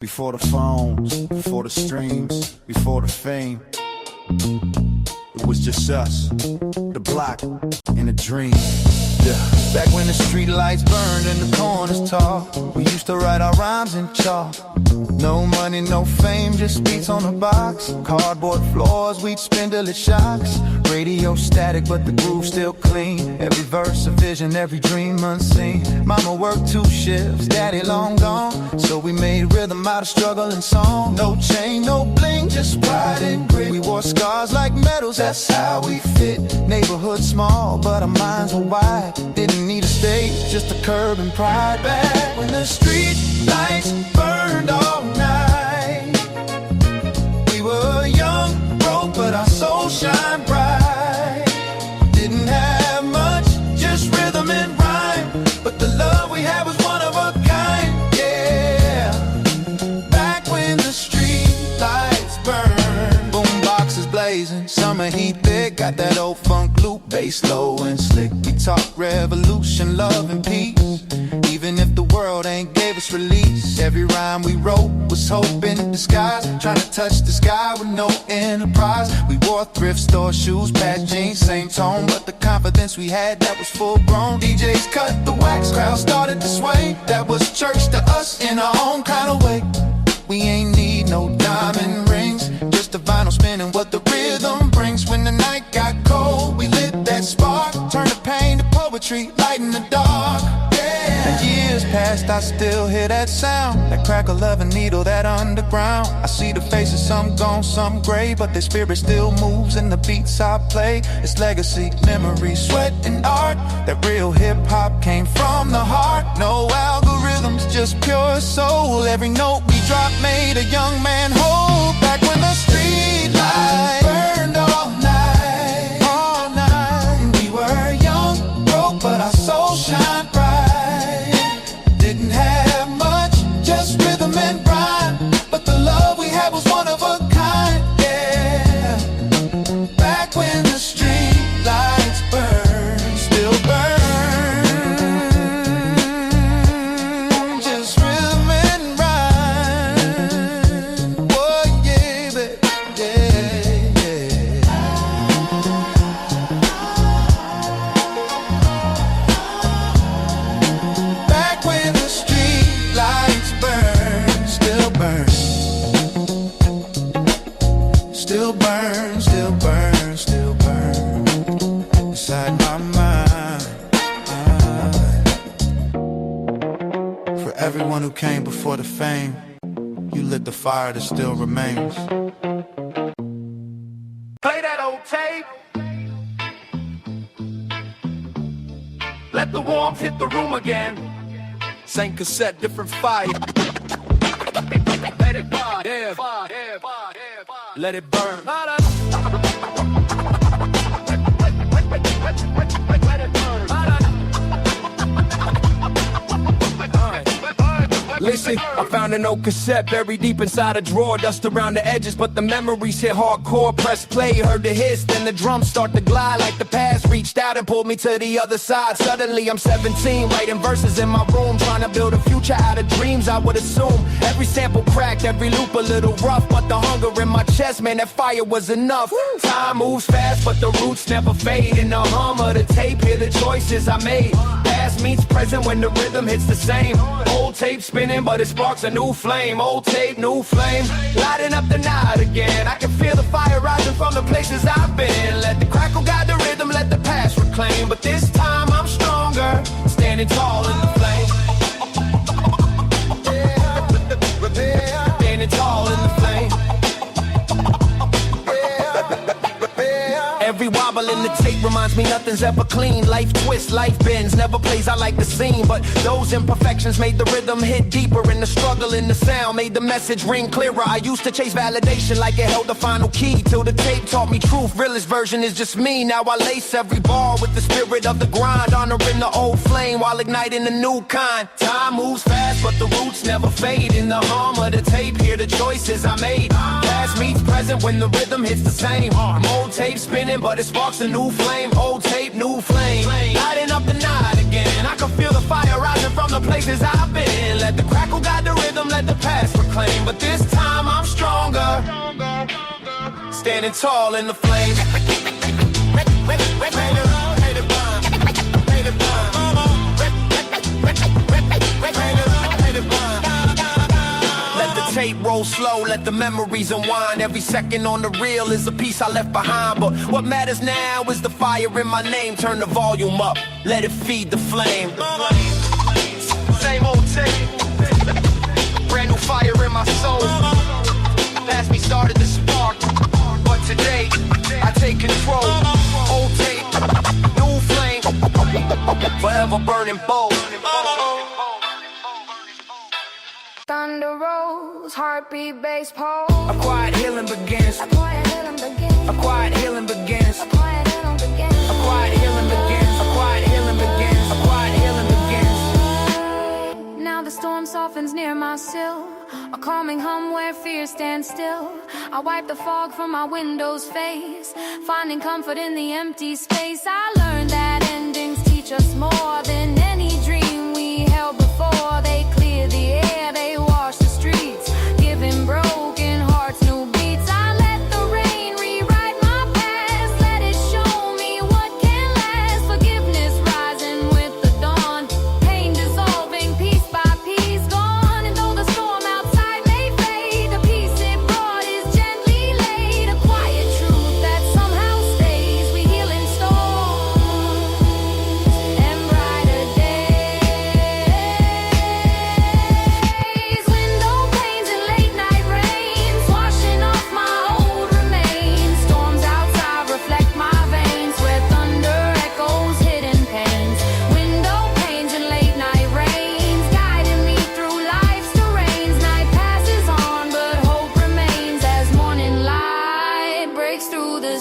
Before the phones, before the streams, before the fame, it was just us, the block, and a dream. Yeah. Back when the street lights burned and the corners tall, we used to write our rhymes in chalk. No money, no fame, just beats on the box. Cardboard floors, we'd spin till it shocks. Radio static, but the groove still clean. Every verse a vision, every dream unseen. Mama worked 2 shifts, daddy long gone, so we made rhythm out of struggle and song. No chain, no bling, just pride and grit. We wore scars like medals, that's how we fit. Neighborhood small, but our minds were wide. Didn't need a stage, just a curb and pride. Back when the street lights burned all night, we were young, broke, but our souls shine bright. Didn't have much, just rhythm and rhyme, but the love we had was one of a kind, yeah. Back when the street lights burned, boom boxes blazing, summer heat thick, got that old funk loop, bass low and slick. We talk revolution, love and peace, even if the world ain't gave us release. Every rhyme we wrote was hope in disguise, trying to touch the sky with no enterprise. We wore thrift store shoes, patch jeans, same tone, but the confidence we had, that was full grown. DJs cut the wax, crowd started to sway. That was church to us in our own kind of way. We ain't need no diamond rings, just a vinyl spinning what the rhythm brings. When the night got cold, we lit that spark, turned the pain to poetry, light in the dark. And years past, I still hear that sound, that crackle of a needle, that underground. I see the faces, some gone, some gray, but their spirit still moves in the beats I play. It's legacy, memory, sweat, and art. That real hip-hop came from the heart. No algorithms, just pure soul. Every note we drop made a young man whole. Back when the street lights burned all night, all night. We were young, broke, but our souls shine bright. Didn't have much, just rhythm and rhyme, but the love we had was one of a kind, yeah. Back when the street lights burn, still burn, just rhythm and rhyme. Oh yeah, baby, yeah, yeah. Back when the street lights burn, still burn, still burn, still burn, still burn inside my mind. For everyone who came before the fame, you lit the fire that still remains. Play that old tape. Let the warmth hit the room again. Same cassette, different fire. Let it burn, yeah, fire, yeah, fire, yeah, fire. Let it burn. Let it burn. Listen, I found an old cassette buried deep inside a drawer, dust around the edges, but the memories hit hardcore. Press play, heard the hiss, then the drums start to glide like the past reached out and pulled me to the other side. Suddenly I'm 17, writing verses in my room, trying to build a future out of dreams I would assume. Every sample cracked, every loop a little rough, but the hunger in my chest, man, that fire was enough. Time moves fast, but the roots never fade. In the hum of the tape, hear the choices I made. Past meets present when the rhythm hits the same. Old tape spinning, but it sparks a new flame. Old tape, new flame, lighting up the night again. I can feel the fire rising from the places I've been. Let the crackle guide the rhythm, let the past reclaim. But this time I'm stronger, standing tall in the flame. Standing tall in the flame. Every wobble in the tape reminds me nothing's ever clean. Life twists, life bends, never plays out like the scene. But those imperfections made the rhythm hit deeper, and the struggle in the sound made the message ring clearer. I used to chase validation like it held the final key, till the tape taught me truth. Realest version is just me. Now I lace every bar with the spirit of the grind, honoring the old flame while igniting a new kind. Time moves fast, but the roots never fade. In the hum of the tape, hear the choices I made. Past Past meets present when the rhythm hits the same. Old tape spinning, but it sparks a new flame. Old tape, new flame. Lighting up the night again. I can feel the fire rising from the places I've been. Let the crackle guide the rhythm, let the past proclaim. But this time I'm stronger, standing tall in the flames. Let the tape roll slow, let the memories unwind. Every second on the reel is a piece I left behind. But what matters now is the fire in my name. Turn the volume up, let it feed the flame. Same old tape, brand new fire in my soul. Past me started the spark, but today I take control. Old tape, new flame, forever burning bold. Thunder rolls, heartbeat, bass pole. A quiet healing begins. A quiet healing begins. A quiet healing begins. A quiet healing begins. A quiet healing begins. A quiet healing begins. A quiet healing begins. Now the storm softens near my sill, a calming hum where fear stands still. I wipe the fog from my window's face, finding comfort in the empty space. I learned that endings teach us more than any dream we held before. They clear the air, they wash the streets, giving broken hearts new beats. I let the rain rewrite my past, let it show me what can last. Forgiveness rising with the dawn, pain dissolving piece by piece, gone. And though the storm outside may fade, the peace it brought is gently laid. A quiet truth that somehow stays. We heal in storms and brighter days. Window panes and late night rains, washing off my old remains. Storms outside reflect my veins, where thunder echoes hidden pains. Window panes and late night rains, guiding me through life's terrains. Night passes on, but hope remains as morning light breaks through the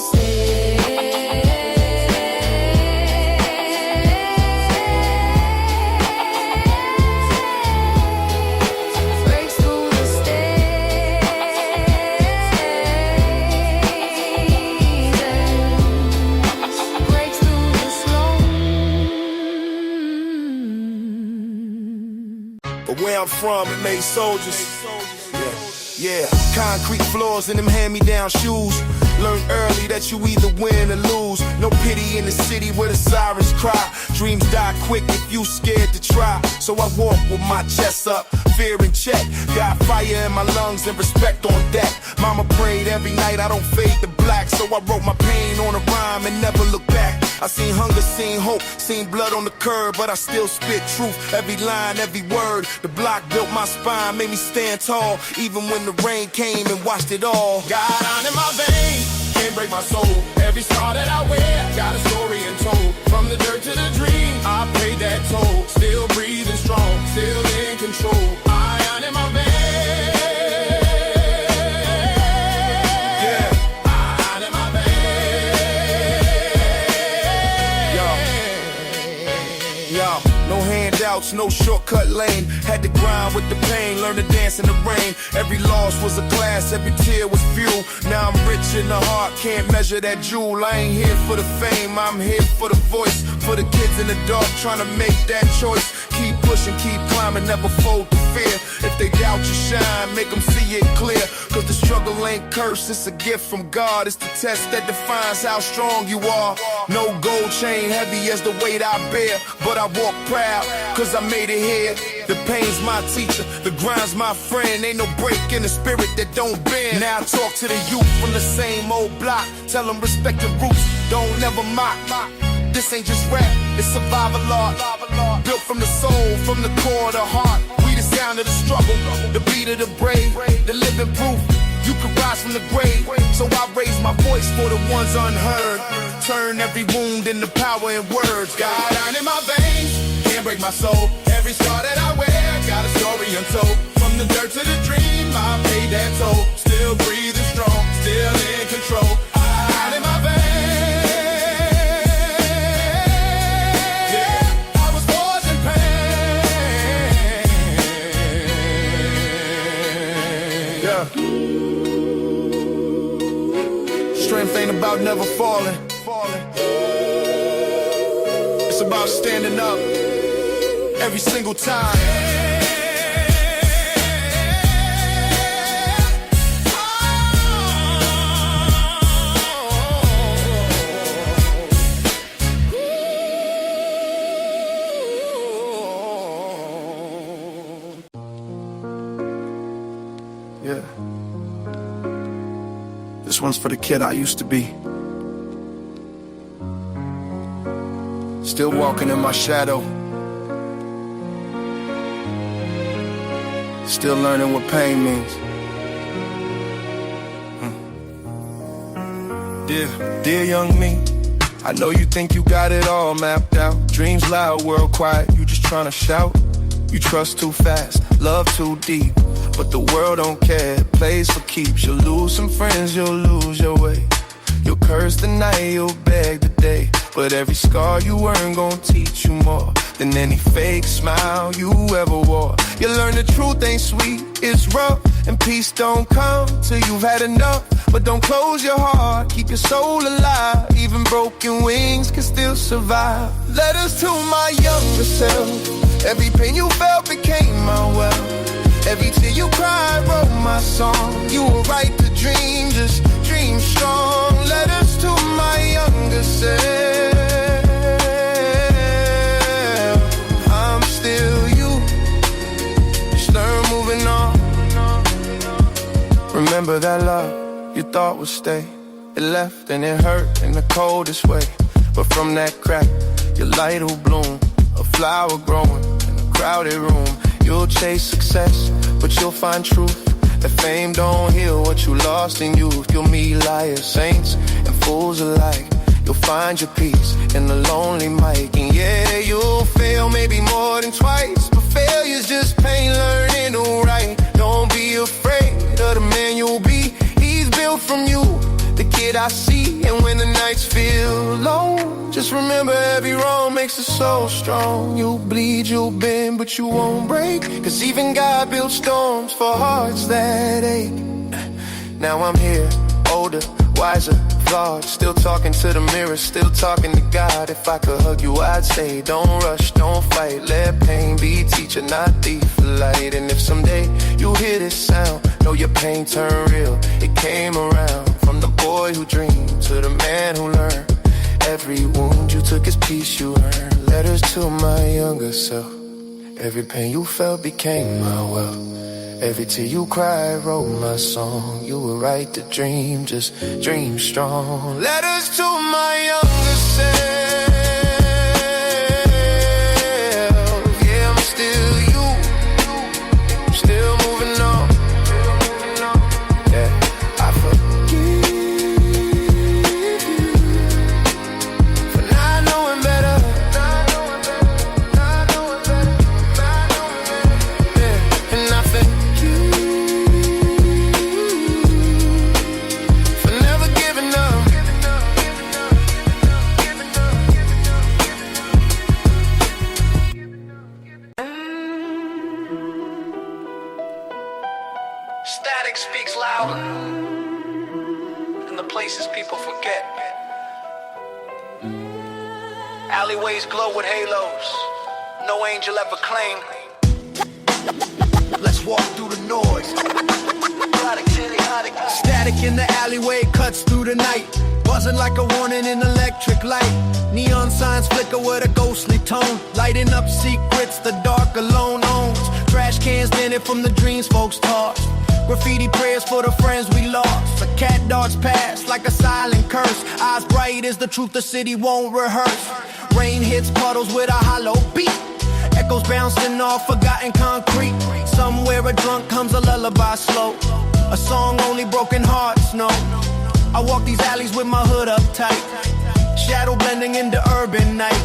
breaks through the breaks through the slow. But where I'm from, it made soldiers. Yeah, concrete floors and them hand-me-down shoes. Learn early that you either win or lose. No pity in the city where the sirens cry. Dreams die quick if you scared to try. So I walk with my chest up, fear in check. Got fire in my lungs and respect on deck. Mama prayed every night I don't fade to black. So I wrote my pain on a rhyme and never look back. I seen hunger, seen hope, seen blood on the curb, but I still spit truth, every line, every word. The block built my spine, made me stand tall, even when the rain came and washed it all. Got on in my veins, can't break my soul. Every scar that I wear, got a story untold. From the dirt to the dream, I paid that toll. Still breathing strong, still in control. Iron in my veins. No shortcut lane, had to grind with the pain, learn to dance in the rain. Every loss was a class, every tear was fuel. Now I'm rich in the heart, can't measure that jewel. I ain't here for the fame, I'm here for the voice. For the kids in the dark, trying to make that choice. Keep pushing, keep climbing, never fold to fear. If they doubt you shine, make them see it clear. Cause the struggle ain't cursed, it's a gift from God. It's the test that defines how strong you are. No gold chain heavy as the weight I bear, but I walk proud, cause I made it here. The pain's my teacher, the grind's my friend. Ain't no break in the spirit that don't bend. Now I talk to the youth from the same old block. Tell them respect the roots, don't never mock. This ain't just rap, it's survival art. Built from the soul, from the core of the heart. We the sound of the struggle, the beat of the brave, the living proof. You can rise from the grave, so I raise my voice for the ones unheard. Turn every wound into power and words. Got iron in my veins, can't break my soul. Every scar that I wear, got a story untold. From the dirt to the dream, I paid that toll. Still breathing strong, still in control. Iron in my veins. strength ain't about never falling. It's about standing up every single time. Yeah. This one's for the kid I used to be. Still walking in my shadow. Still learning what pain means. Dear young me, I know you think you got it all mapped out. Dreams loud, world quiet, you just tryna shout. You trust too fast, love too deep, but the world don't care, it plays for keeps. You'll lose some friends, you'll lose your way. You'll curse the night, you'll beg the day, but every scar you earn gon' teach you more than any fake smile you ever wore. You learn the truth ain't sweet, it's rough, and peace don't come till you've had enough. But don't close your heart, keep your soul alive. Even broken wings can still survive. Letters to my younger self. Every pain you felt became my wealth. Every tear you cried wrote my song. You were right to dream, just dream strong. Letters to my younger self. I'm still you, just learn moving on. Remember that love you thought would stay. It left and it hurt in the coldest way. But from that crack, your light will bloom. A flower growing in a crowded room. You'll chase success, but you'll find truth. That fame don't heal what you lost in youth. You'll meet liars, saints, and fools alike. You'll find your peace in the lonely mic. And yeah, you'll fail maybe more than twice, but failure's just pain learning to write. Don't be afraid of the man you'll be. He's built from you, the kid I see. And when the nights feel long, just remember every wrong makes a soul strong. You'll bleed, you'll bend, but you won't break. Cause even God built storms for hearts that ache. Now I'm here, older, wiser, flawed. Still talking to the mirror, still talking to God. If I could hug you, I'd say don't rush, don't fight. Let pain be teacher, not thief of light. And if someday you hear this sound, know your pain turned real. It came around from the boy who dreamed to the man who learned. Every wound you took is peace you earned. Letters to my younger self. Every pain you felt became my wealth. Every tear you cried wrote my song. You were right to dream, just dream strong. Letters to my younger self. Yeah, I'm still you, still moving on. Yeah, I forgive you for not knowing better. Yeah, and I think Static speaks louder than the places people forget. Alleyways glow with halos, no angel ever claimed. Let's walk through the noise. Static in the alleyway cuts through the night, buzzing like a warning in electric light. Neon signs flicker with a ghostly tone, lighting up secrets the dark alone owns. Trash cans dented from the dreams folks tossed. Graffiti prayers for the friends we lost. A cat darts past like a silent curse. Eyes bright as the truth the city won't rehearse. Rain hits puddles with a hollow beat. Echoes bouncing off forgotten concrete. Somewhere a drunk comes a lullaby slow. A song only broken hearts know. I walk these alleys with my hood up tight. Shadow blending into urban night.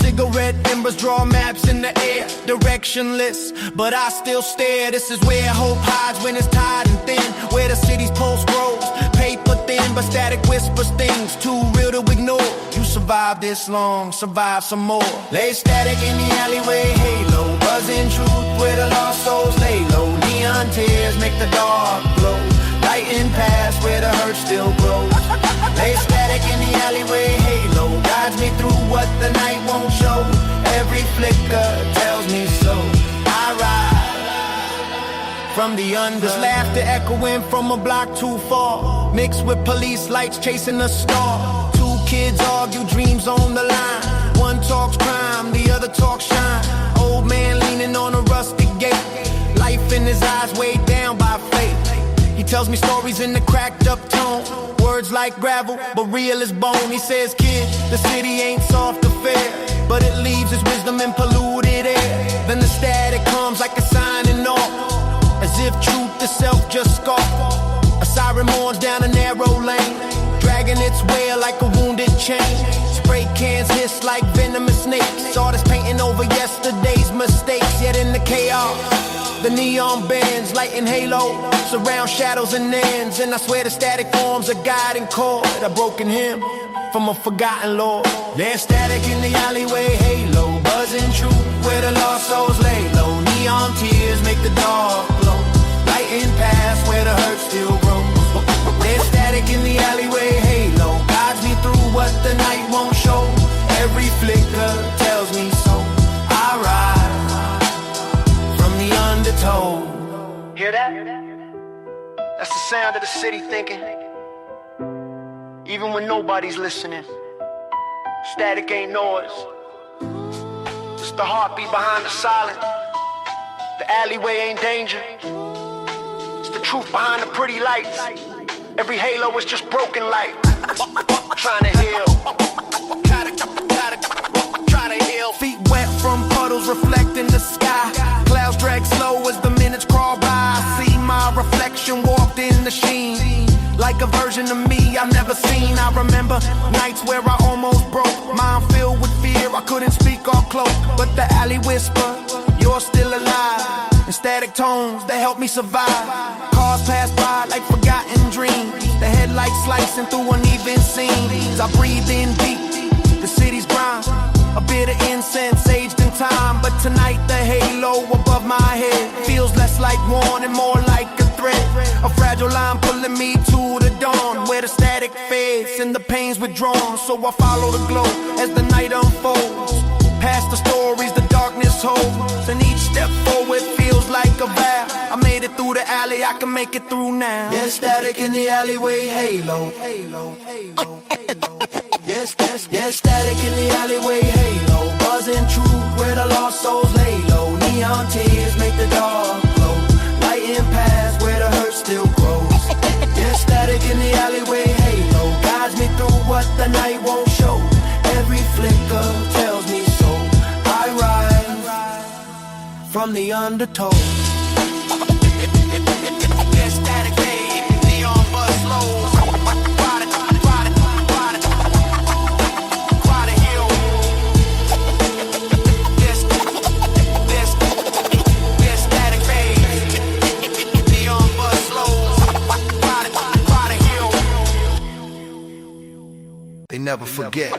Cigarette embers draw maps in the air, directionless, but I still stare. This is where hope hides when it's tired and thin, where the city's pulse grows, paper thin, but static whispers things too real to ignore. You survived this long, survive some more. Lay static in the alleyway, halo, buzzing truth where the lost souls lay low. Neon tears make the dark glow, lighting past where the hurt still grows. from the under. There's laughter echoing from a block too far, mixed with police lights chasing a star. Two kids argue, dreams on the line. One talks crime, the other talks shine. Old man leaning on a rusty gate, life in his eyes weighed down by fate. He tells me stories in the cracked up tone, words like gravel, but real as bone. He says, kid, the city ain't soft or fair, but it leaves its wisdom in polluted air. Then the static comes like a signing off, as if truth itself just scoffed. A siren mourns down a narrow lane, dragging its wail like a wounded chain. Spray cans hiss like venomous snakes, artists painting over yesterday's mistakes. Yet in the chaos, the neon bends, lighting halo, surround shadows and ends. And I swear the static forms a guiding chord, a broken hymn from a forgotten lord. There's static in the alleyway, halo, buzzing true, where the lost souls lay low. Neon tears make the dark glow, lighting past where the hurt still grows. There's static in the alleyway, halo, guides me through what the night won't show. Every flicker tells me so. I rise from the undertow. Hear that? That's the sound of the city thinking, even when nobody's listening. Static ain't noise, it's the heartbeat behind the silence. The alleyway ain't danger, it's the truth behind the pretty lights. Every halo is just broken light, trying to heal. Try to heal. Feet wet from puddles reflecting the sky. Clouds drag slow as the minutes crawl by. I see my reflection walked in the sheen, like a version of me I've never seen. I remember nights where I almost broke, mind filled with fear, I couldn't speak or cloak. But the alley whisper, you're still alive, and static tones that help me survive. Cars pass by like forgotten dreams, the headlights slicing through uneven seams. I breathe in deep, the city's grind, a bit of incense aged in time. But tonight the halo above my head feels less like warning, more like a thread, a fragile line pulling me to the dawn, where the static fades and the pain's withdrawn. So I follow the glow as the night unfolds, past the stories the darkness holds, and each step forward feels like a vow. I made it through the alley, I can make it through now. There's static in the alleyway, halo, halo, halo, halo. Yes, static in the alleyway, halo, buzzing true, where the lost souls lay low. Neon tears make the dark glow, lighting past where the hurt still grows. Yes, static in the alleyway, halo, guides me through what the night won't show. Every flicker tells me so. I rise from the undertow. Yes, static, babe, neon buzz slow. They never forget.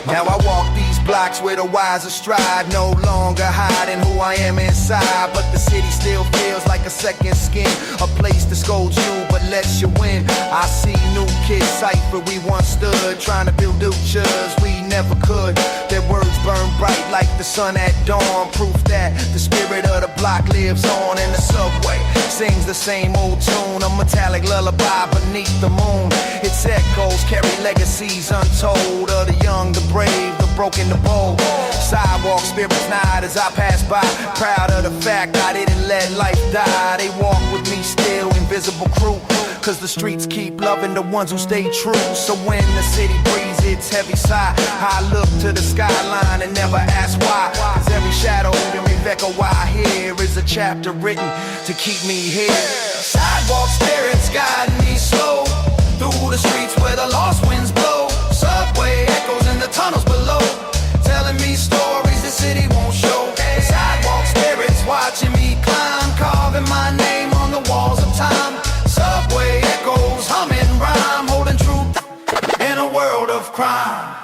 Now I walk these blocks where the wise stride, no longer hiding who I am inside. But the city still feels like a second skin, a place that scolds you but lets you win. I see new kids cipher we once stood, trying to build futures we never could. Their words burn bright like the sun at dawn, proof that the spirit of the block lives on. And the subway sings the same old tune, a metallic lullaby beneath the moon. Its echoes carry legacies untold of the young, the brave, the broken, the bold. Sidewalk spirits nod as I pass by, proud of the fact I didn't let life die. They walk with me still, invisible crew, cause the streets keep loving the ones who stay true. So when the city breathes its heavy sigh, I look to the skyline and never ask why. Cause every shadow, every echo I hear is a chapter written to keep me here. Sidewalk spirits guide me slow through the streets where the lost winds blow. Subway echoes in the tunnels below, telling me stories the city won't show. Sidewalk spirits watching me climb, carving my name on the walls of time. Subway echoes humming rhyme, holding truth in a world of crime.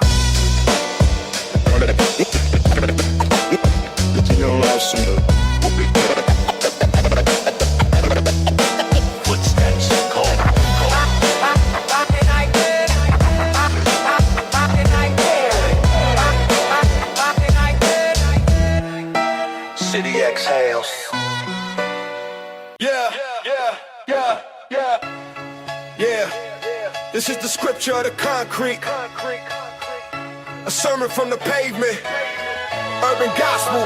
This is the scripture of the concrete, a sermon from the pavement, urban gospel.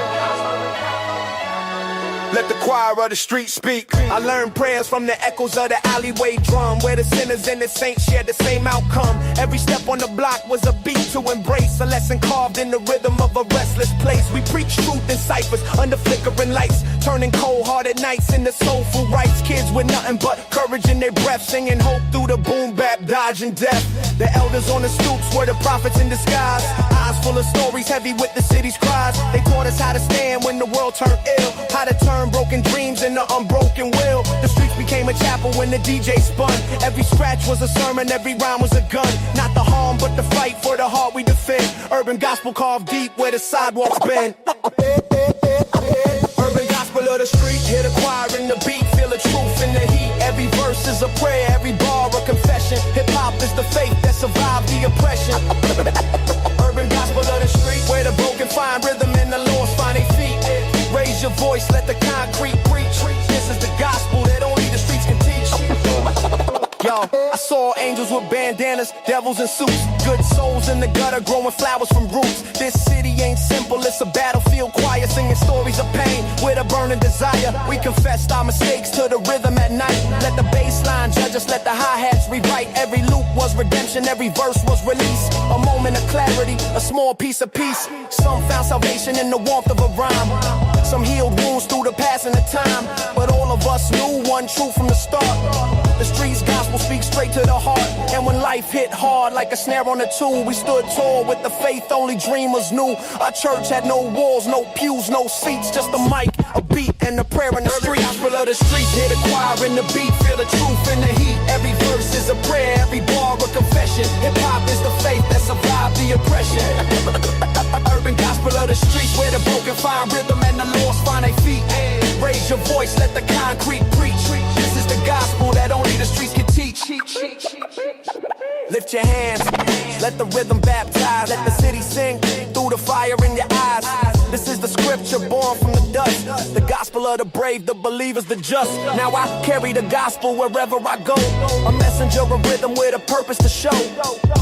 Let the choir of the street speak. I learned prayers from the echoes of the alleyway drum, where the sinners and the saints shared the same outcome. Every step on the block was a beat to embrace, a lesson carved in the rhythm of a restless place. We preach truth in ciphers under flickering lights, turning cold-hearted nights into soulful rights. Kids with nothing but courage in their breath, singing hope through the boom bap, dodging death. The elders on the stoops were the prophets in disguise, eyes full of stories heavy with the city's cries. They taught us how to stand when the world turned ill, how to turn broken dreams into unbroken will. The streets became a chapel when the DJ spun. Every scratch was a sermon, every rhyme was a gun. Not the harm, but the fight for the heart we defend. Urban gospel carved deep where the sidewalks bend. Urban gospel of the street, hear the choir in the beat, feel the truth in the heat. Every verse is a prayer, every bar a confession. Hip-hop is the faith that survived the oppression. Urban gospel of the street, where the broken find rhythm and the lost find their feet. Raise your voice, let the concrete preach. This is the gospel that only the streets can teach. Yo, I saw angels with bandanas, devils in suits, good souls in the gutter growing flowers from roots. This city ain't simple, it's a battlefield choir singing stories of pain with a burning desire. We confessed our mistakes to the rhythm at night. Let the bass line judge us, let the hi-hats rewrite. Every loop was redemption, every verse was release. A moment of clarity, a small piece of peace. Some found salvation in the warmth of a rhyme. Some healed wounds through the passing of time. But all of us knew one truth from the start. The streets gospel speaks straight to the heart. And when life hit hard like a snare on a tool, we stood tall with the faith only dreamers knew. Our church had no walls, no pews, no seats, just a mic, a beat, and a prayer in the street. Gospel of the streets, hear the choir in the beat, feel the truth in the heat. Every verse is a prayer, every bar a confession. Hip-hop is the faith that survived the oppression. Urban gospel of the streets, where the broken find rhythm and the lost find their feet. Raise your voice, let the concrete preach. This is the gospel that only the streets can teach. Lift your hands, let the rhythm baptize. Let the city sing through the fire in your eyes. This is the scripture born from the dust, the gospel of the brave, the believers, the just. Now I carry the gospel wherever I go, a messenger of rhythm with a purpose to show.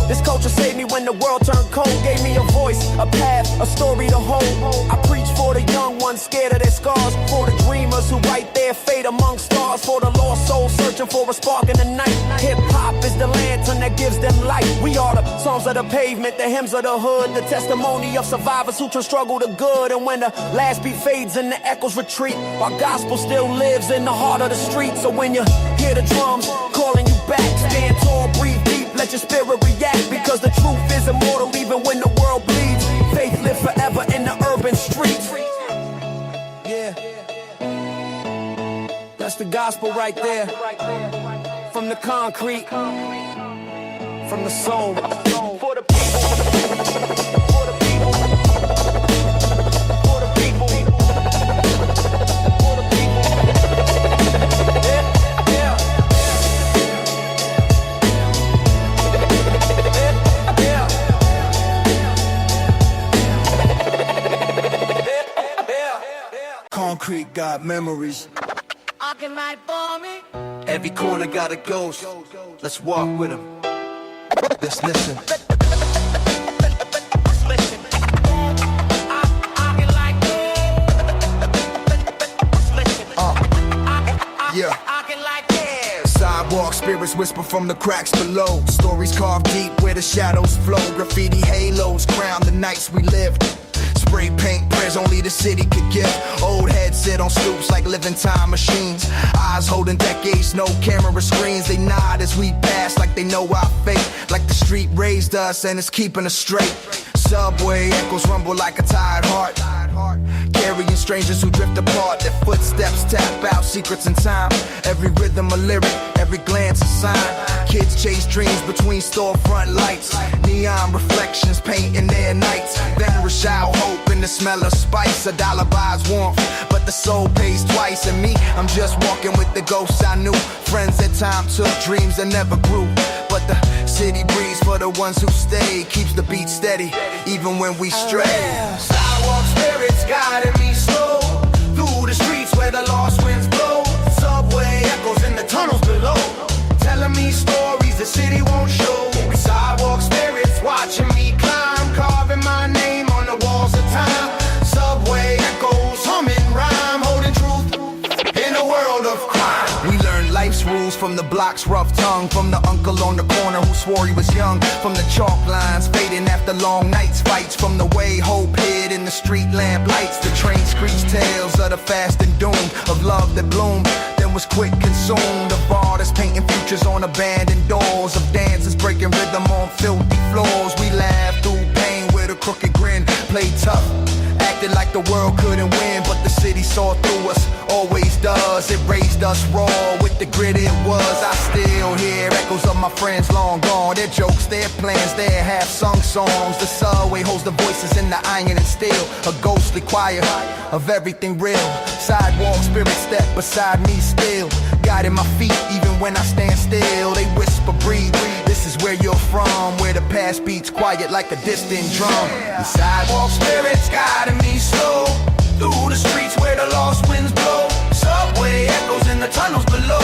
This culture saved me when the world turned cold, gave me a voice, a path, a story to hold. I preach for the young ones scared of their scars, for the dreamers who write their fate among stars, for the lost souls searching for a spark in the night. Hip-hop is the lantern that gives them light. We are the songs of the pavement, the hymns of the hood, the testimony of survivors who turn struggle to good. And when the last beat fades and the echoes retreat, our gospel still lives in the heart of the street. So when you hear the drums calling you back, stand tall, breathe deep, let your spirit react, because the truth is immortal even when the world bleeds. Faith lives forever in the urban streets. Yeah, that's the gospel right there. From the concrete, from the soul, for the people, for the people, for the people, for the people. Yeah, yeah. Concrete got memories. Every corner got a ghost. Let's walk with him. Let's listen. Yeah. Sidewalk spirits whisper from the cracks below. Stories carved deep where the shadows flow. Graffiti halos crown the nights we lived. Spray paint prayers only the city could give. Old heads sit on stoops like living time machines. Eyes holding decades, no camera screens. They nod as we pass like they know our fate. Like the street raised us and it's keeping us straight. Subway echoes rumble like a tired heart. Carrying strangers who drift apart. Their footsteps tap out secrets in time. Every rhythm a lyric, every glance a sign. Kids chase dreams between storefront lights. Neon reflections painting their nights. Then shower hope in the smell of spice. A dollar buys warmth, but the soul pays twice. And me, I'm just walking with the ghosts I knew. Friends at time took dreams that never grew. But the city breeze for the ones who stay keeps the beat steady, even when we stray. Sidewalk spirits guiding me slow through the streets where the lost winds blow. Subway echoes in the tunnels below, telling me stories the city won't show. house rules from the block's rough tongue, from the uncle on the corner who swore he was young, from the chalk lines fading after long nights, fights from the way hope hid in the street lamp lights. The train screeched tales of the fast and doomed, of love that bloomed then was quick consumed, of artists painting futures on abandoned doors, of dancers breaking rhythm on filthy floors. We laughed through pain with a crooked grin, played tough, acted like the world couldn't win, but the city saw through us, always does. It raised us raw with the grit it was. I still hear echoes of my friends long gone, their jokes, their plans, their half-sung songs. The subway holds the voices in the iron and steel, a ghostly choir of everything real. Sidewalk spirit step beside me still, guiding my feet even when I stand still. They whisper, breathe, this is where you're from, where the past beats quiet like a distant drum. The sidewalk spirits guiding me slow through the streets where the lost winds blow. Subway echoes in the tunnels below,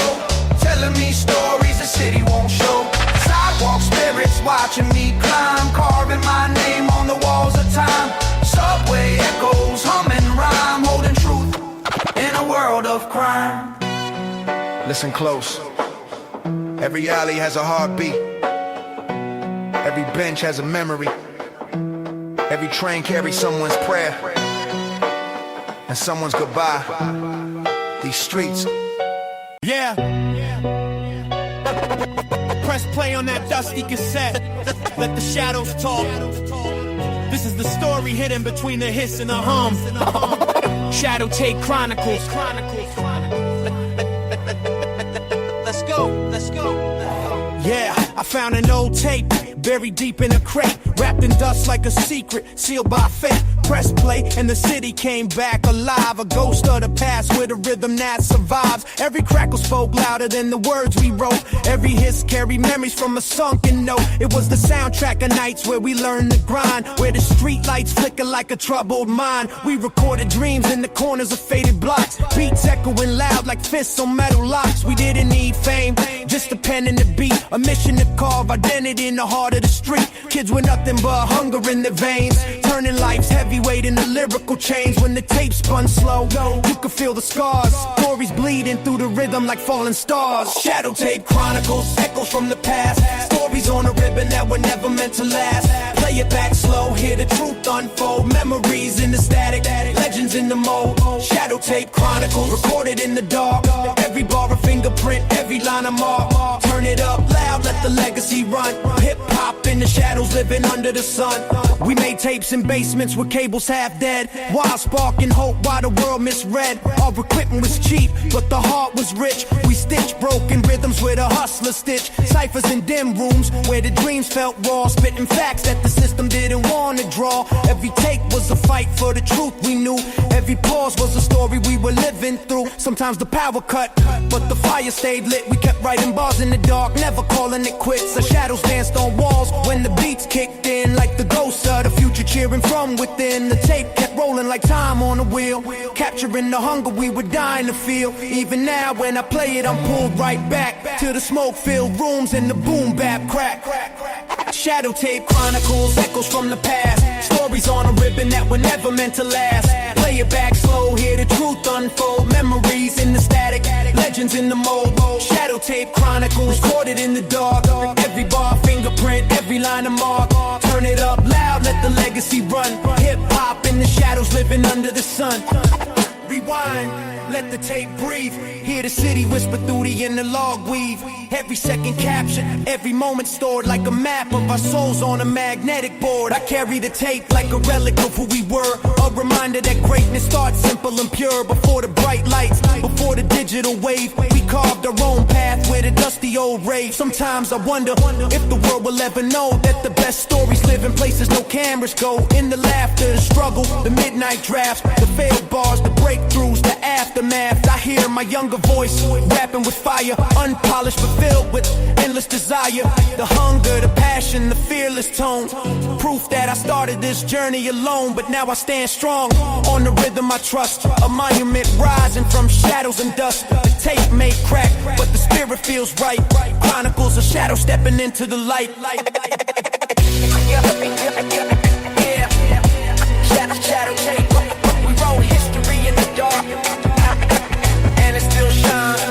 telling me stories the city won't show. Sidewalk spirits watching me climb, carving my name on the walls of time. Subway echoes humming rhyme, holding truth in a world of crime. Listen close. Every alley has a heartbeat, every bench has a memory, every train carries someone's prayer and someone's goodbye. These streets. Yeah. Press play on that dusty cassette. Let the shadows talk. This is the story hidden between the hiss and the hum. Shadow Tape Chronicles. Let's go. Yeah, I found an old tape buried deep in a crate, wrapped in dust like a secret, sealed by fate. Press play and the city came back alive, a ghost of the past with a rhythm that survives. Every crackle spoke louder than the words we wrote, every hiss carried memories from a sunken note. It was the soundtrack of nights where we learned to grind, where the street lights flicker like a troubled mind. We recorded dreams in the corners of faded blocks, beats echoing loud like fists on metal locks. We didn't need fame, just a pen and a beat, a mission to carve identity in the heart of the street. Kids with nothing but hunger in their veins, turning life's heavyweight into lyrical chains. When the tape spun slow, you could feel the scars, stories bleeding through the rhythm like falling stars. Shadow Tape Chronicles, echoes from the past, stories on a ribbon that were never meant to last. Play it back slow, hear the truth unfold, memories in the static, legends in the mold. Shadow Tape Chronicles, recorded in the dark, every bar a fingerprint, every line a mark. Turn it up loud, let the legacy run. Hip hop in the shadows, living under the sun. We made tapes in basements with cables half dead, while sparking hope while the world misread. Our equipment was cheap, but the heart was rich. We stitched broken rhythms with a hustler stitch, ciphers in dim rooms where the dreams felt raw, spitting facts that the system didn't want to draw. Every take was a fight for the truth we knew, every pause was a story we were living through. Sometimes the power cut, but the fire stayed lit. We kept writing bars in the dark, never calling it quits. Our shadows danced on walls when the beats kicked in, like the ghosts of the future cheering from within. The tape kept rolling like time on a wheel, capturing the hunger we were dying to feel. Even now when I play it, I'm pulled right back to the smoke-filled rooms and the boom bap crack. Shadow Tape Chronicles, echoes from the past, stories on a ribbon that were never meant to last. Play it back slow, hear the truth unfold, memories in the static, legends in the mold. Shadow Tape Chronicles, recorded in the dark, every bar fingerprint, every line a mark. Turn it up loud, let the legacy run. Hip hop in the shadows, living under the sun. Rewind, let the tape breathe, hear the city whisper through the inner log weave. Every second captured, every moment stored like a map of our souls on a magnetic board. I carry the tape like a relic of who we were, a reminder that greatness starts simple and pure. Before the bright lights, before the digital wave, we carved our own path with a dusty old rave. Sometimes I wonder if the world will ever know that the best stories live in places no cameras go. In the laughter, the struggle, the midnight drafts, the failed bars, the breakthroughs, the aftermath. I hear my younger voice rapping with fire, unpolished but filled with endless desire. The hunger, the passion, the fearless tone, proof that I started this journey alone, but now I stand strong on the rhythm I trust. A monument rising from shadows and dust. The tape may crack, but the spirit feels right. Chronicles of shadow stepping into the light. Yeah, shadow tape. We wrote history in the dark, and it still shines.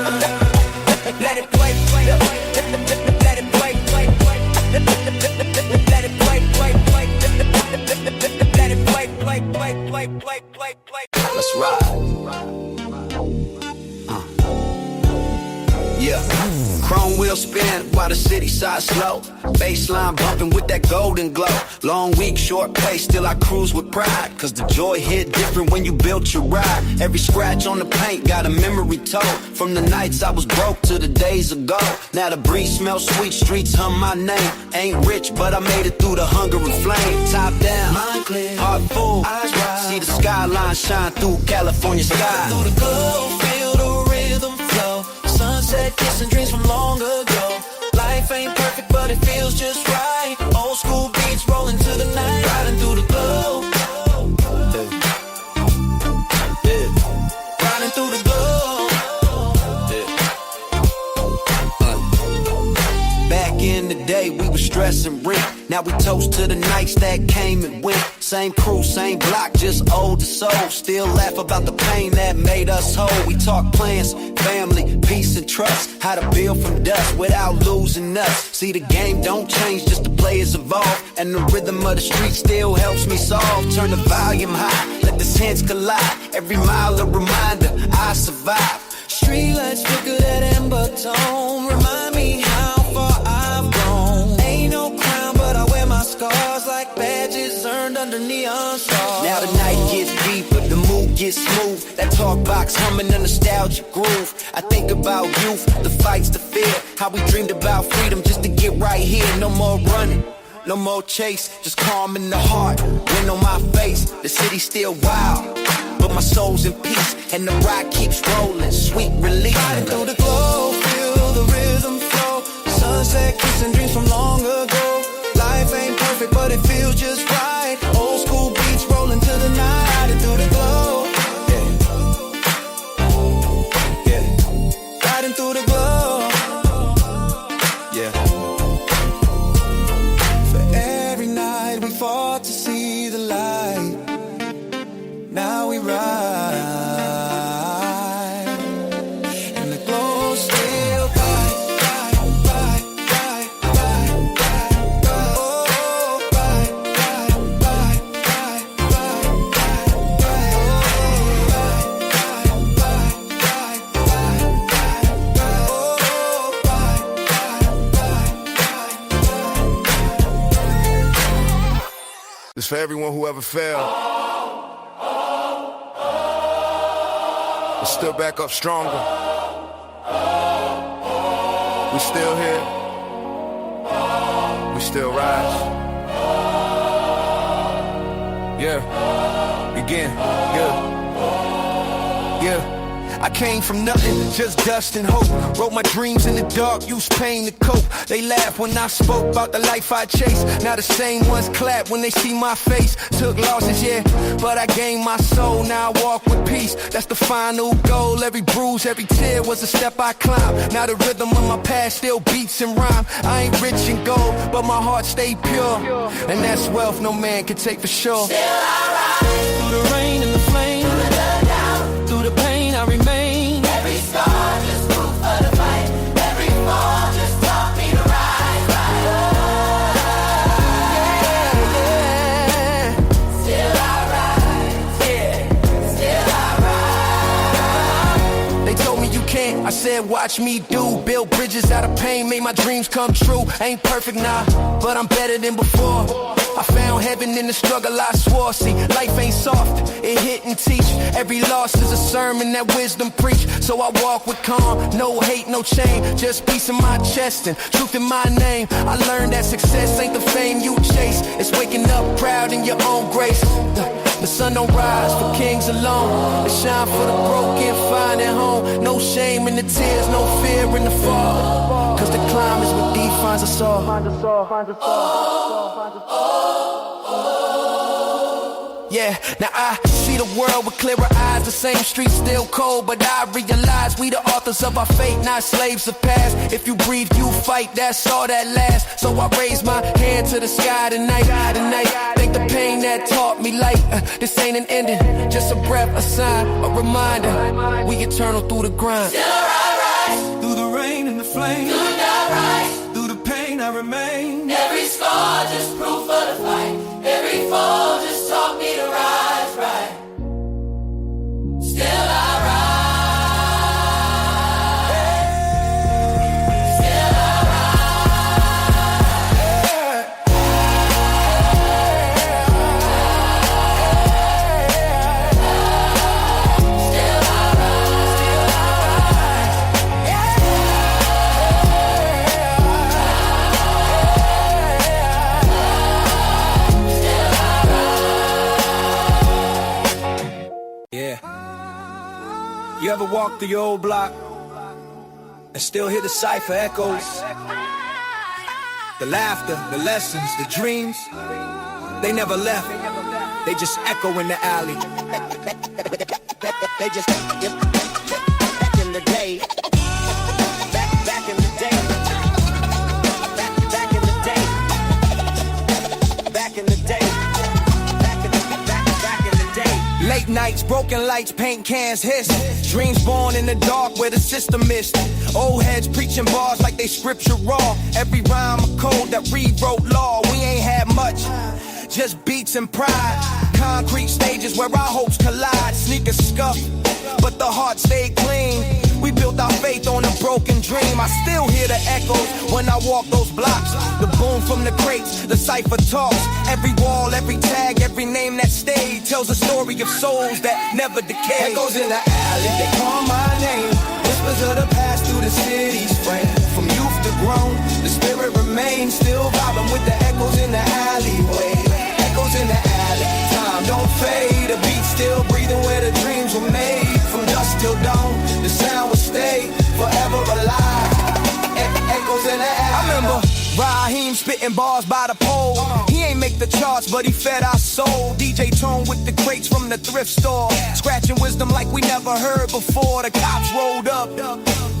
Let it Chrome wheel spin while the city side slow. Baseline bumping with that golden glow. Long week, short pace, still I cruise with pride. Cause the joy hit different when you built your ride. Every scratch on the paint got a memory told. From the nights I was broke to the days ago. Now the breeze smells sweet, streets hum my name. Ain't rich, but I made it through the hunger and flame. Top down, mind clear, heart full, eyes wide. See the skyline shine through California sky. Through the glow, feel the rhythm flow. Sunset, kissing dreams from long ago. Life ain't perfect, but it feels just right. Old school beats rolling to the night. Riding through the glow. Riding through the glow. Back in the day, we were stressing rent. Now we toast to the nights that came and went. Same crew, same block, just older souls. Still laugh about the pain that made us whole. We talk plans, family, peace and trust. How to build from dust without losing us. See, the game don't change, just the players evolve. And the rhythm of the street still helps me solve. Turn the volume high, let the hands collide. Every mile a reminder, I survive. Streetlights flicker that amber tone. Remind me how far I've grown. Ain't no crown, but I wear my scars like badges earned under neon stars. Now the night gets deeper, the mood gets smooth. That talk box humming a nostalgic groove. I think about youth, the fights, the fear. How we dreamed about freedom just to get right here. No more running, no more chase, just calm in the heart. Wind on my face, the city's still wild, but my soul's in peace, and the ride keeps rolling, sweet relief. Riding through the glow, feel the rhythm flow. Sunset, kissing dreams from long ago. Life ain't perfect, but it feels just right. Old school beats rolling to the night. Riding through the glow. Yeah. Riding through the glow. Yeah. For every night we fought to see the light. Now we ride, and the glow still bright, bright, bright, bright, bright, bright, bright. Oh, bright, bright, bright, bright, bright, bright, bright. Oh, bright, bright, bright, bright, bright. Oh, bright, bright, bright, bright. This for everyone who ever failed. Still back up stronger. We still here. We still rise. Yeah. Again. Yeah. Yeah. I came from nothing, just dust and hope. Wrote my dreams in the dark, used pain to cope. They laughed when I spoke about the life I chased. Now the same ones clap when they see my face. Took losses, yeah, but I gained my soul. Now I walk with peace, that's the final goal. Every bruise, every tear was a step I climbed. Now the rhythm of my past still beats and rhyme. I ain't rich in gold, but my heart stayed pure. And that's wealth no man can take for sure. Still I rise through the rain and the flame. Through the doubt, through the pain I remain. Every scar just proof for the fight. Every fall just taught me to rise, rise. Still I rise, yeah. Still I rise. They told me you can't, I said watch me do. Build bridges out of pain, made my dreams come true. Ain't perfect now, but I'm better than before. I found heaven in the struggle I swore. See, life ain't soft, it hit and teach. Every loss is a sermon that wisdom preach. So I walk with calm, no hate, no shame. Just peace in my chest and truth in my name. I learned that success ain't the fame you chase. It's waking up proud in your own grace. The sun don't rise for kings alone. It shine for the broken, finding home. No shame in the tears, no fear in the fall. Cause the climb is what defines us all. Yeah, now I see the world with clearer eyes. The same streets still cold, but I realize we the authors of our fate, not slaves of past. If you breathe, you fight, that's all that lasts. So I raise my hand to the sky tonight. Thank the pain that taught me light. This ain't an ending, just a breath, a sign, a reminder. We eternal through the grind. Still I rise Through the rain and the flame. through the rise. Through the pain I remain. Every scar just proof for the fight. Every fall just taught me to rise, right. Still I rise. walk the old block and still hear the cipher echoes. The laughter, the lessons, the dreams, they never left. They just echo in the alley. They just back in the day. Back in the day. Back in the day. Back in the day. Back in the day. Late nights, broken lights, paint cans hiss. Dreams born in the dark where the system missed. Old heads preaching bars like they scripture raw. Every rhyme a code that rewrote law. We ain't had much, just beats and pride. Concrete stages where our hopes collide. Sneakers scuffed, but the heart stayed clean. We built our faith on a broken dream. I still hear the echoes when I walk those blocks. The boom from the crates, the cipher talks. Every wall, every tag, every name that stayed tells a story of souls that never decay. Echoes in the alley, they call my name. Whispers of the past through the city's frame. From youth to grown, the spirit remains. Still vibing with the echoes in the alleyway. Echoes in the alley, time don't fade. The beat still breathing where the dreams were made. From dusk till dawn, the sound will stay forever alive. Echoes in the alley. I remember Raheem spitting bars by the pole. He ain't make the charts, but he fed our soul. DJ Tone with the crates from the thrift store. Scratching wisdom like we never heard before. The cops rolled up,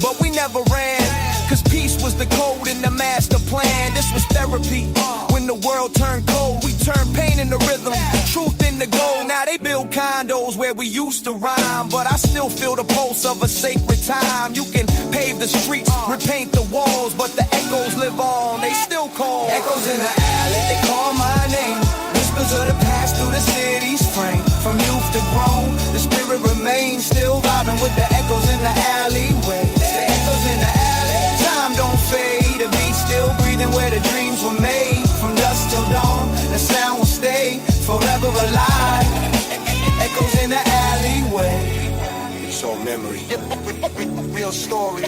but we never ran. Cause peace was the code in the master plan. This was therapy. When the world turned cold, we turned pain into rhythm, truth into gold. Now they build condos where we used to rhyme, but I still feel the pulse of a sacred time. You can pave the streets, repaint the walls, but the echoes live on, they still call. Echoes in the alley, they call my name. Whispers of the past through the city's frame. From youth to grown, the spirit remains. Still vibing with the echoes in the alleyway. The echoes in the alley, time don't fade. The beat still breathing where the dreams were made. From dusk till dawn, the sound will stay forever alive. Echoes in the alleyway. It's all memory, Real story.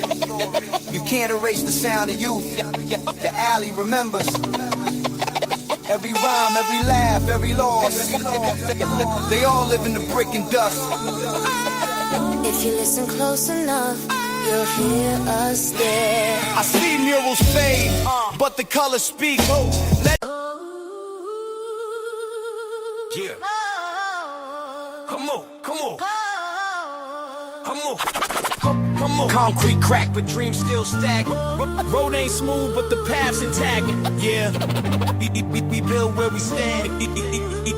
you can't erase the sound of youth. The alley remembers. Every rhyme, every laugh, every loss. They all live in the brick and dust. If you listen close enough, you'll hear us there. I see murals fade, but the colors speak. Yeah. Come on, come on. Come on. Come on. Concrete crack, but dreams still stagnant. Road ain't smooth, but the path's intact. Yeah. We build where we stand,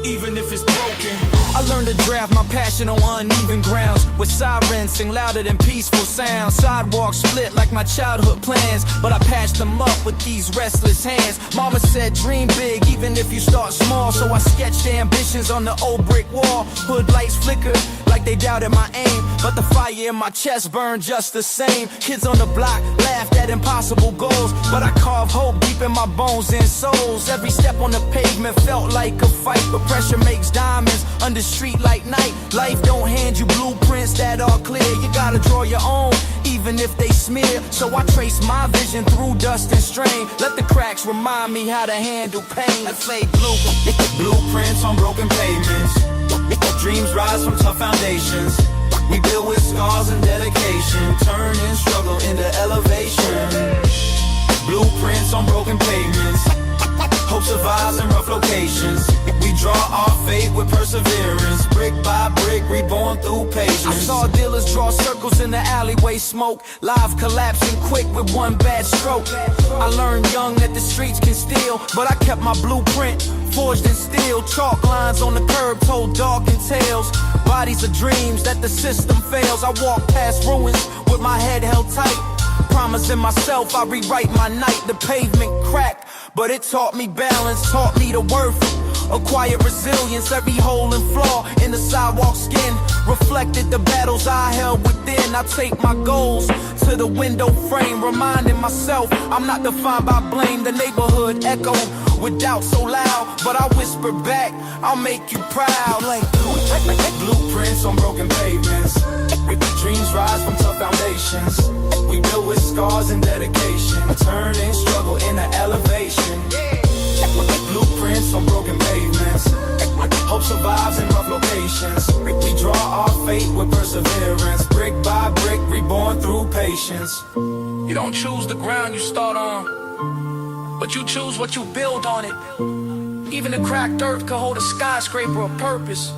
even if it's broken. I learned to draft my passion on uneven grounds, with sirens sing louder than peaceful sounds. Sidewalks split like my childhood plans, but I patched them up with these restless hands. Mama said dream big even if you start small, so I sketched ambitions on the old brick wall. Hood lights flickered like they doubted my aim, but the fire in my chest burned just the same. Kids on the block laughed at impossible goals, but I carved hope deep in my bones and souls. Every step on the pavement felt like a fight, but pressure makes diamonds under street like night. Life don't hand you blueprints that are clear. You gotta draw your own, even if they smear. So I trace my vision through dust and strain. Let the cracks remind me how to handle pain. Let's play Blueprints on broken pavements. Dreams rise from tough foundations. We build with scars and dedication, turning struggle into elevation. Blueprints on broken pavements. Hope survives in rough locations. We draw our faith with perseverance. Brick by brick, reborn through patience. I saw dealers draw circles in the alleyway, smoke. Live collapsing quick with one bad stroke. I learned young that the streets can steal, but I kept my blueprint forged in steel. Chalk lines on the curb told darkened tales. Bodies of dreams that the system fails. I walk past ruins with my head held tight, promising myself I rewrite my night. The pavement cracked, but it taught me balance, taught me the worth of quiet resilience. Every hole and flaw in the sidewalk skin reflected the battles I held within. I take my goals to the window frame, reminding myself I'm not defined by blame. The neighborhood echoed with doubt so loud, but I whisper back, I'll make you proud. Like blueprints on broken pavements. Dreams rise from tough foundations. We build with scars and dedication, turning struggle into elevation. Blueprints on broken pavements. Hope survives in rough locations. We draw our fate with perseverance. Brick by brick, through patience. You don't choose the ground you start on, but you choose what you build on it. Even the cracked earth could hold a skyscraper of purpose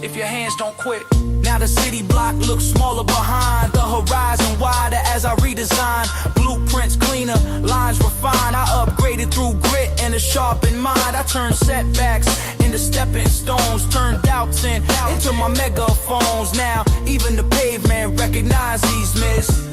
if your hands don't quit. Now the city block looks smaller behind, the horizon wider as I redesign. Blueprints cleaner, lines refined. I upgraded through grit and a sharpened mind. I turned setbacks into stepping stones, turned doubts into my megaphones. Now even the pavement recognize these myths.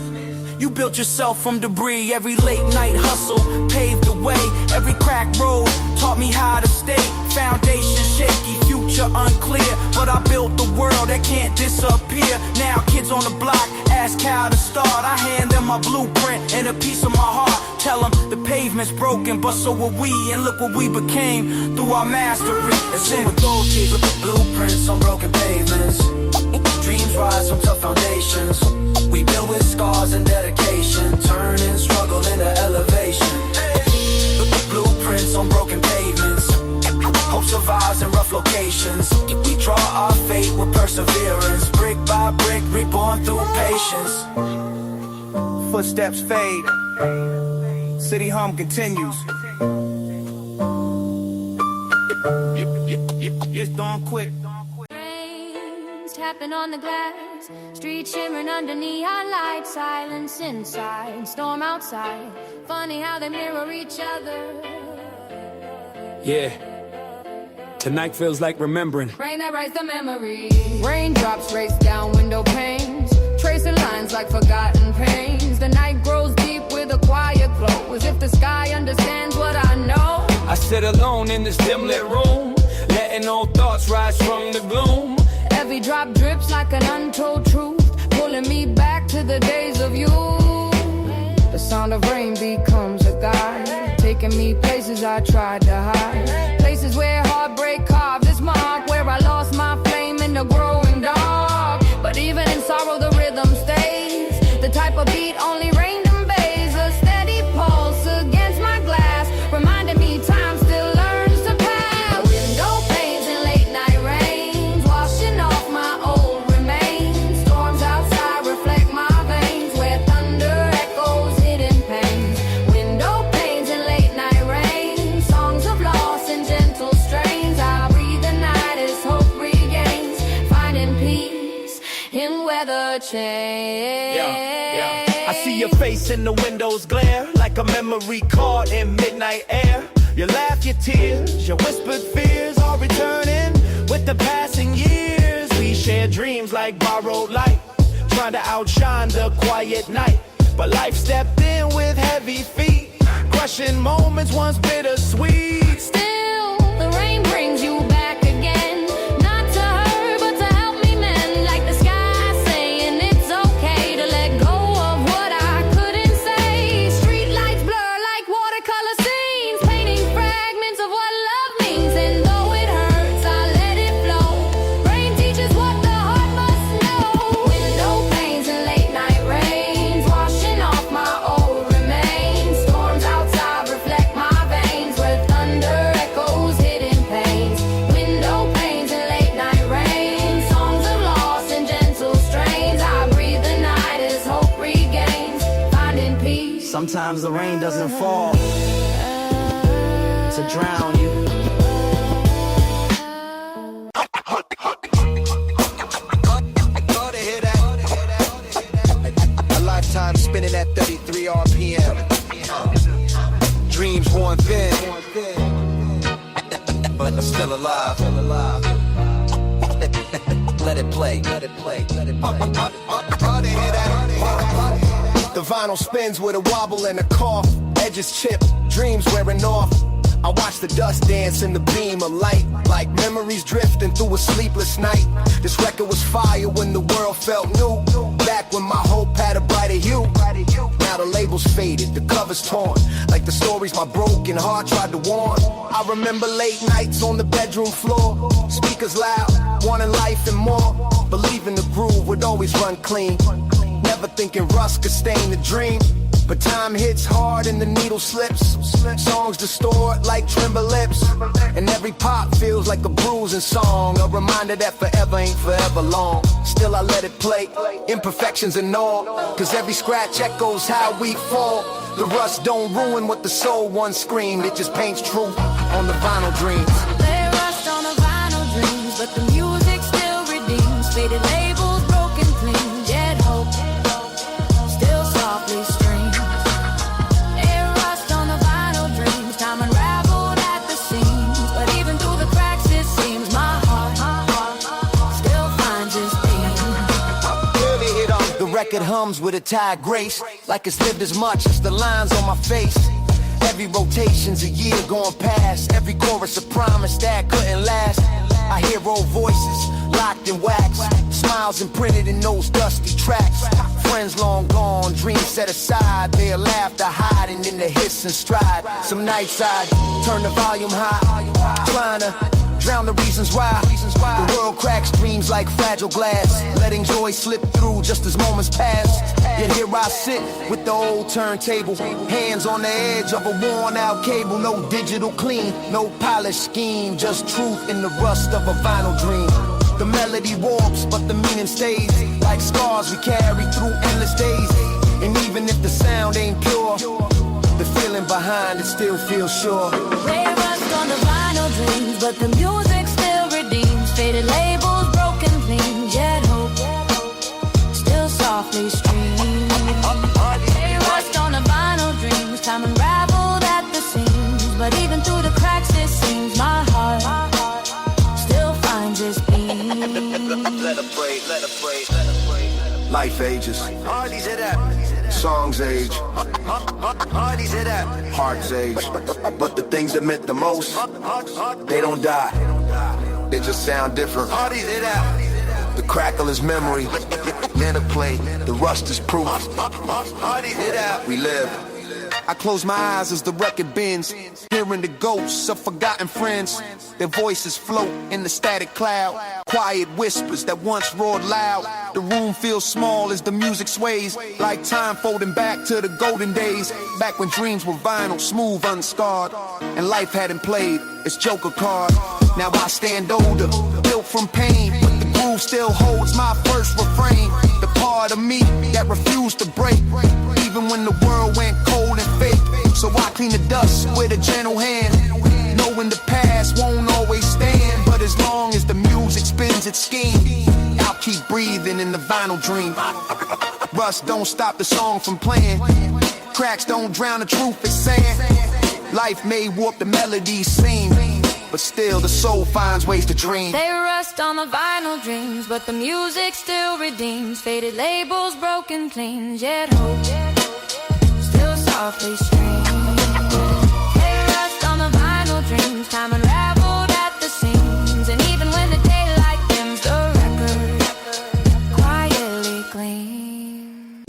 You built yourself from debris. Every late night hustle paved the way. Every cracked road taught me how to stay. Foundation shaky, future unclear, but I built the world that can't disappear. Now kids on the block ask how to start. I hand them my blueprint and a piece of my heart. Tell them the pavement's broken, but so were we. And look what we became through our mastery. It's in with gold keys with the blueprints on broken pavements. Dreams rise from tough foundations. We build with scars and dedication, turning struggle into elevation. Blueprints on broken pavements. Hope survives in rough locations. We draw our fate with perseverance. Brick by brick, reborn through patience. Footsteps fade. City hum continues. It's dawn quick. Rains tapping on the glass. Street shimmering under neon lights. Silence inside, storm outside. Funny how they mirror each other. Yeah. Tonight feels like remembering. Rain that writes the memory. Raindrops race down window panes, tracing lines like forgotten pains. The night grows deep with a quiet glow, as if the sky understands what I know. I sit alone in this dim lit room, letting old thoughts rise from the gloom. Every drop drips like an untold truth, pulling me back to the days of you. The sound of rain becomes a guide, taking me places I tried to hide. Places where heartbreak carved this mark, where I lost my flame in the growing dark. But even in sorrow the rhythm stays, the type of beat only rain conveys. A steady pulse against my glass, reminding me time still learns to pass. Window panes and late night rains, washing off my old remains. Storms outside reflect my veins, where thunder echoes hidden pains. Window panes and late night rain, songs of loss and gentle strains. I breathe the night as hope regains, finding peace in weather change. I see your face in the window's glare, like a memory caught in midnight air. Your laugh, your tears, your whispered fears, all returning with the passing years. We share dreams like borrowed light, trying to outshine the quiet night. But life stepped in with heavy feet, crushing moments once bittersweet. Still, the rain brings you back again, not to her, but to help me mend. Like the sky saying it's okay to let go of what I couldn't say. Street lights blur like watercolor scenes, painting fragments of what love means. And though it hurts, I let it flow. Rain teaches what the heart must know. Window panes and late night rains, washing off my old remains. Storms outside reflect my veins, where thunder echoes hidden pains. Window panes and late night rain, songs of loss and gentle strains. I breathe the night as hope regains, finding peace. Sometimes the rain doesn't fall to drown you. A lifetime spinning at 33 RPM. Dreams worn thin, but I'm still alive. Let it play, let it play, let it play. The vinyl spins with a wobble and a cough. Edges chip, dreams wearing off. I watch the dust dance in the beam of light, like memories drifting through a sleepless night. This record was fire when the world felt new, back when my hope had a brighter hue. Now the label's faded, the cover's torn, like the stories my broken heart tried to warn. I remember late nights on the bedroom floor, speakers loud, wanting life and more. Believing the groove would always run clean, never thinking rust could stain the dream. But time hits hard and the needle slips. Songs distort like tremble lips. And every pop feels like a bruising song. A reminder that forever ain't forever long. Still I let it play, imperfections and all. Cause every scratch echoes how we fall. The rust don't ruin what the soul once screamed. It just paints truth on the vinyl dreams. They rust on the vinyl dreams, but the music still redeems. Faded labels, broken clean, yet hope still softly streams. They rust on the vinyl dreams, time unraveled at the seams. But even through the cracks it seems my heart still finds its beat. The record hums with a tired grace, like it's lived as much as the lines on my face. Every rotation's a year going past. Every chorus a promise that couldn't last. I hear old voices locked in wax, smiles imprinted in those dusty tracks. Friends long gone, dreams set aside. Their laughter hiding in the hiss and stride. Some nights I turn the volume high, trying to drown the reasons why. The world cracks dreams like fragile glass, letting joy slip through just as moments pass. Yet here I sit with the old turntable, hands on the edge of a worn out cable. No digital clean, no polished scheme, just truth in the rust of a vinyl dream. The melody warps, but the meaning stays, like scars we carry through endless days. And even if the sound ain't pure, the feeling behind it still feels sure. They rust on the vinyl dreams, but the music still redeems. Faded labels, broken clean, yet hope still softly streams. They rust on the vinyl dreams, time unraveled at the seams. But even through the cracks it seems my heart still finds its beat. Let her pray, let her pray, let her pray. Life ages, songs age, hearts age. But the things that meant the most, they don't die, they just sound different. The crackle is memory, interplay, the rust is proof. We live. I close my eyes as the record bends, hearing the ghosts of forgotten friends. Their voices float in the static cloud, quiet whispers that once roared loud. The room feels small as the music sways, like time folding back to the golden days. Back when dreams were vinyl, smooth, unscarred, and life hadn't played its joker card. Now I stand older, built from pain, but the groove still holds my first refrain. The part of me that refused to break, even when the world went cold and fake. So I clean the dust with a gentle hand, knowing the past won't always stand. But as long as the music spins its scheme, I'll keep breathing in the vinyl dream. Rust don't stop the song from playing, cracks don't drown the truth it's saying. Life may warp the melodies seem, but still the soul finds ways to dream. They rust on the vinyl dreams, but the music still redeems. Faded labels, broken clean, yet hope still softly streams. They rust on the vinyl dreams, time unraveled at the seams. And even when the daylight dims, the record quietly clean.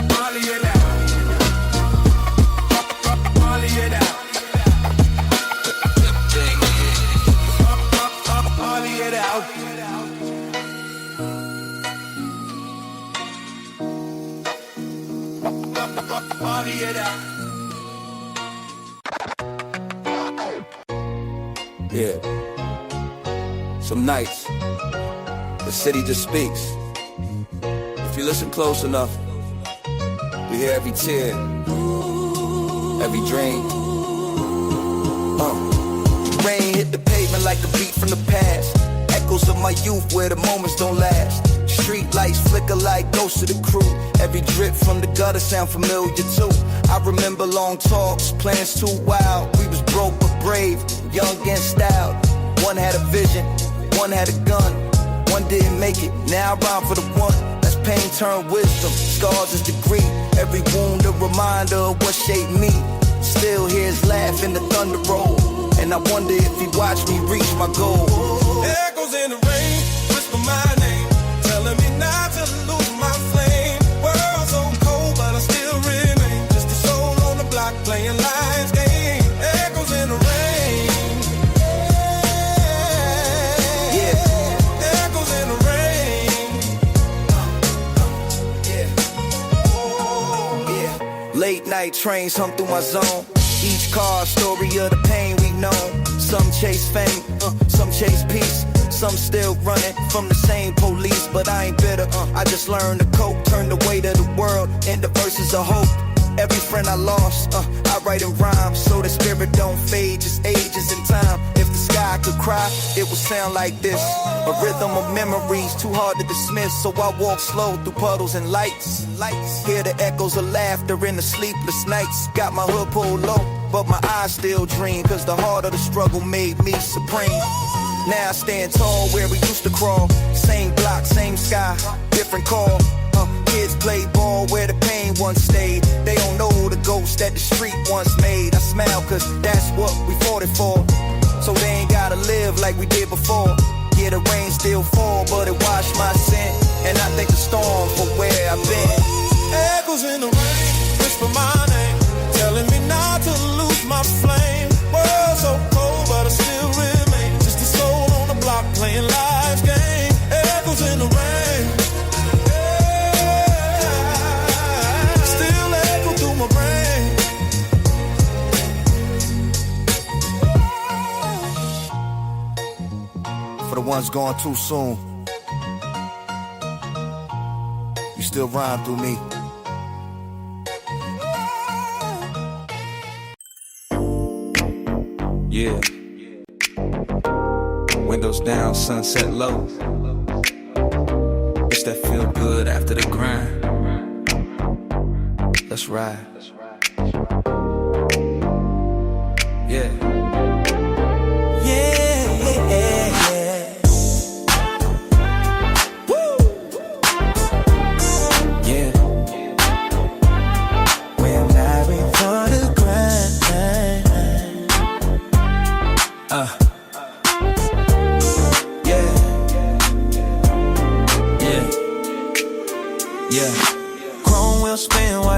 Molly it out. Molly it out. Molly it out. Molly it out. Yeah. Some nights, the city just speaks. If you listen close enough, you hear every tear, every dream. Rain hit the pavement like a beat from the past. Echoes of my youth where the moments don't last. Street lights flicker like ghosts of the crew. Every drip from the gutter sound familiar too. I remember long talks, plans too wild. We was broke but brave, young and styled. One had a vision, one had a gun. One didn't make it, now I rhyme for the one. That's pain turned wisdom, scars is the grief. Every wound a reminder of what shaped me. Still hear his laugh in the thunder roll, and I wonder if he watched me reach my goal. Echoes in the rain, whisper my name, telling me not to lose my flame. World so cold, but I still remain. Just a soul on the block playing life's game. Echoes in the rain. Yeah. Echoes in the rain. Yeah. night, trains hum through my zone. Each car, story of the pain we've known. Some chase fame, some chase peace. Some still running from the same police, but I ain't bitter. I just learned to cope, turn the weight of the world into verses of hope. Every friend I lost, I write in rhymes, so the spirit don't fade, just ages in time. If the sky could cry, it would sound like this. A rhythm of memories, too hard to dismiss, so I walk slow through puddles and lights. Hear the echoes of laughter in the sleepless nights. Got my hood pulled low, but my eyes still dream, cause the heart of the struggle made me supreme. Now I stand tall where we used to crawl. Same block, same sky, different call. Kids play ball where the pain once stayed. They don't know the ghost that the street once made. I smile cause that's what we fought it for. So they ain't gotta live like we did before. Yeah, the rain still fall, but it washed my sin. And I thank the storm for where I've been. Echoes in the rain, whisper my name, telling me not to lose my flame. World so cold, but I still remain. Just a soul on the block playing life's game. Echoes in the rain, still echo through my brain. For the ones gone too soon, you still rhyme through me. Yeah. Windows down, sunset low. It's that feel good after the grind. Let's ride. Yeah.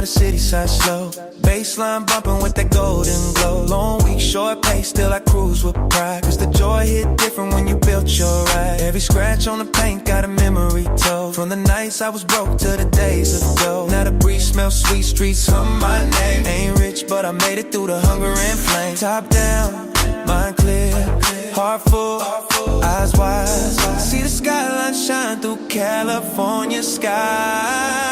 City side slow, baseline bumping with that golden glow. Long week, short pace, still I cruise with pride. Cause the joy hit different when you built your ride. Every scratch on the paint got a memory told. From the nights I was broke to the days of gold. Now the breeze smells sweet, streets hum my name. Ain't rich, but I made it through the hunger and flame. Top down, mind clear, heart full, eyes wide. See the skyline shine through California sky.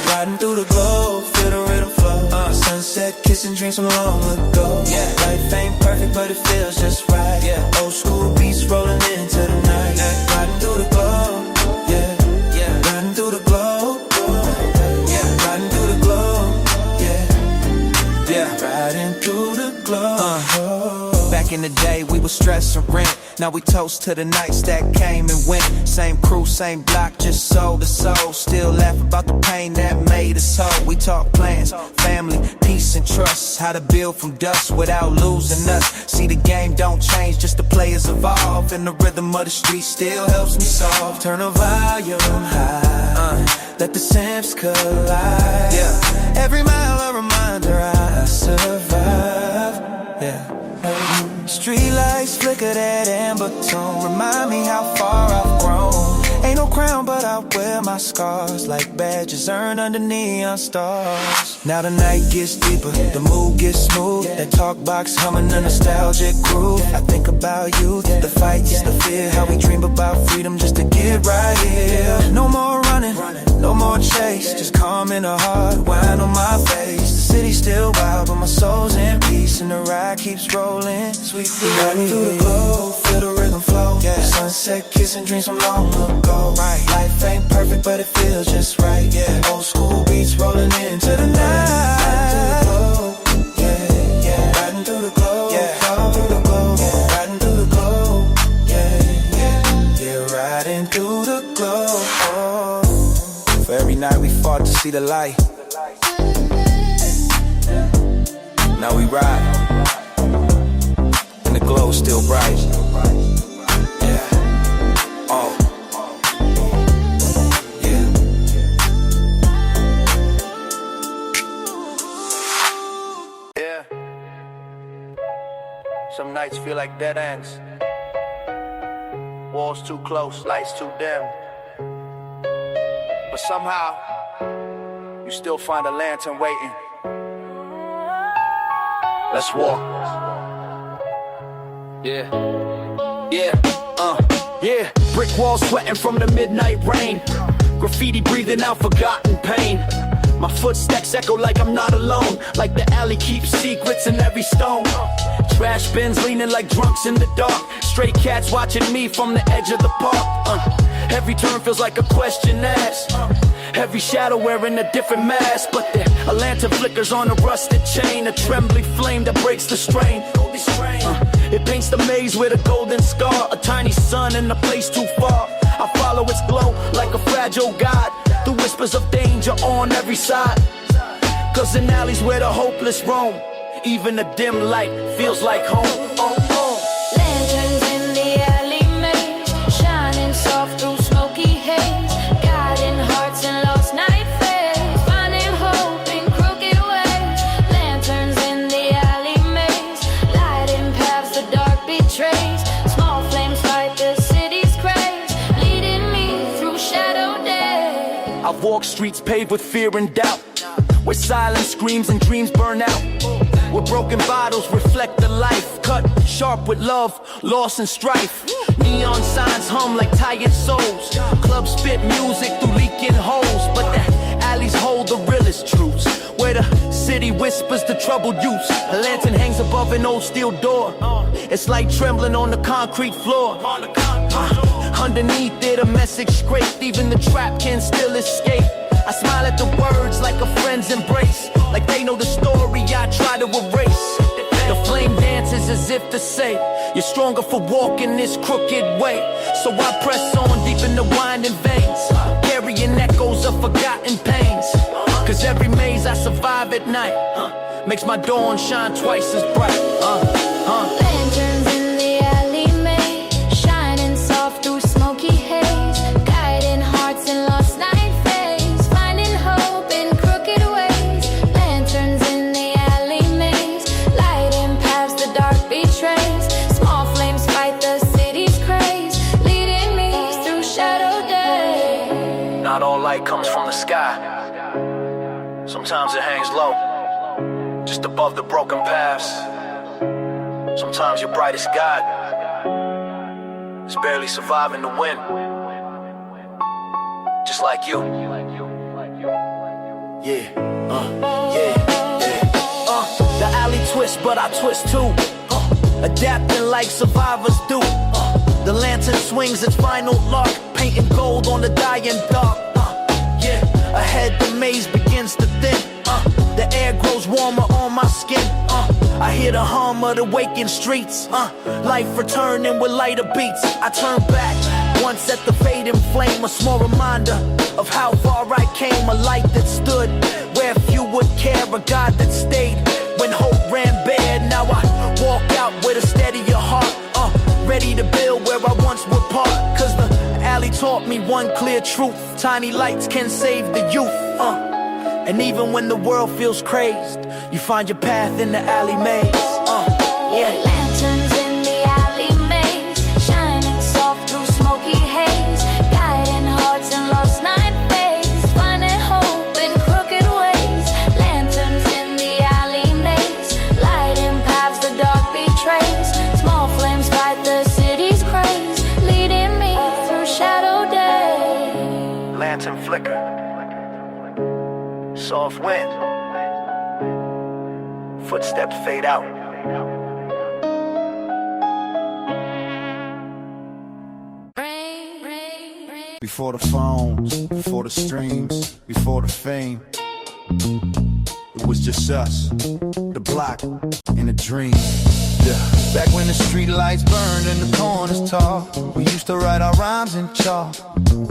Riding through the glow, feel the rhythm flow. Sunset, kissing dreams from long ago. Yeah, life ain't perfect, but it feels just right. Yeah, old school beats rolling into the night. Riding through the glow, yeah, yeah. Riding through the glow, yeah. Riding through the glow, yeah, yeah. Riding through the glow. Back in the day, we was stressing rent. Now we toast to the nights that came and went. Same crew, same block, just soul to soul. Still laugh about the pain that made us whole. We talk plans, family, peace and trust. How to build from dust without losing us. See the game don't change, just the players evolve. And the rhythm of the street still helps me solve. Turn the volume high, let the simps collide. Yeah, every mile a reminder I survive. Yeah. Street lights flicker that amber tone. Remind me how far I've grown. Ain't no crown, but I wear my scars like badges earned under neon stars. Now the night gets deeper, the mood gets smooth. That talk box humming a nostalgic groove. I think about youth, the fights, the fear. How we dream about freedom just to get right here. No more running, no more chase. Just calm in the heart, wine on my face. The city's still wild, but my soul's in peace. And the ride keeps rolling. Sweet riding through the glow, feel the rhythm flow. Yeah. Sunset, kissing dreams from long ago. Right. Life ain't perfect, but it feels just right. Yeah. Old school beats rolling into the night. Yeah, yeah. Riding through the glow, yeah. Riding through the glow, yeah. Riding through the glow, yeah, yeah. Yeah, riding through the glow. For every night we fought to see the light. Now we ride, and the glow still bright. Yeah, oh, yeah. Yeah. Some nights feel like dead ends. Walls too close, lights too dim. But somehow, you still find a lantern waiting. Let's walk. Yeah. Yeah. Brick walls sweating from the midnight rain. Graffiti breathing out forgotten pain. My footsteps echo like I'm not alone. Like the alley keeps secrets in every stone. Trash bins leaning like drunks in the dark. Stray cats watching me from the edge of the park. Every turn feels like a question asked. Every shadow wearing a different mask. But there, a lantern flickers on a rusted chain. A trembling flame that breaks the strain. It paints the maze with a golden scar. A tiny sun in a place too far. I follow its glow like a fragile god. The whispers of danger on every side. Cause in alleys where the hopeless roam, even a dim light feels like home. Lanterns in the alley maze, shining soft through smoky haze, guiding hearts in lost night phase, finding hope in crooked ways. Lanterns in the alley maze, lighting paths the dark betrays. Small flames fight the city's craze, leading me through shadow days. I've walked streets paved with fear and doubt, where silence screams and dreams burn out, where broken bottles reflect the life, cut sharp with love, loss and strife. Neon signs hum like tired souls. Clubs spit music through leaking holes, but the alleys hold the realest truths, where the city whispers the troubled youths. A lantern hangs above an old steel door. It's like trembling on the concrete floor. Underneath it a message scraped, even the trap can still escape. I smile at the words like a friend's embrace, like they know the story I try to erase. The flame dances as if to say, you're stronger for walking this crooked way. So I press on deep in the winding veins, carrying echoes of forgotten pains. Cause every maze I survive at night makes my dawn shine twice as bright. Lanterns in the alley maze, shining soft through smoky haze, guiding hearts in lost night. Not all light comes from the sky. Sometimes it hangs low, just above the broken paths. Sometimes your brightest God is barely surviving the wind, just like you. The alley twists, but I twist too. Adapting like survivors do. The lantern swings its final lark, painting gold on the dying dark. Ahead the maze begins to thin. The air grows warmer on my skin. I hear the hum of the waking streets. Life returning with lighter beats. I turn back once at the fading flame. A small reminder of how far I came. A light that stood where few would care. A God that stayed when hope ran bare. Now I walk out with a steadier heart, ready to build where I once would park. Cause the alley taught me one clear truth: tiny lights can save the youth. And even when the world feels crazed, you find your path in the alley maze. Lanterns in the alley maze, shining soft through smoky haze, guiding hearts in lost night phase, finding hope in crooked ways. Lanterns in the alley maze, lighting paths the dark betrays. Small flames fight the city's craze, leading me through shadow days. Lantern flicker, soft wind, footsteps fade out. Before the phones, before the streams, before the fame, it was just us, the block, and a dream. Back when the street lights burned and the corners tall, we used to write our rhymes in chalk.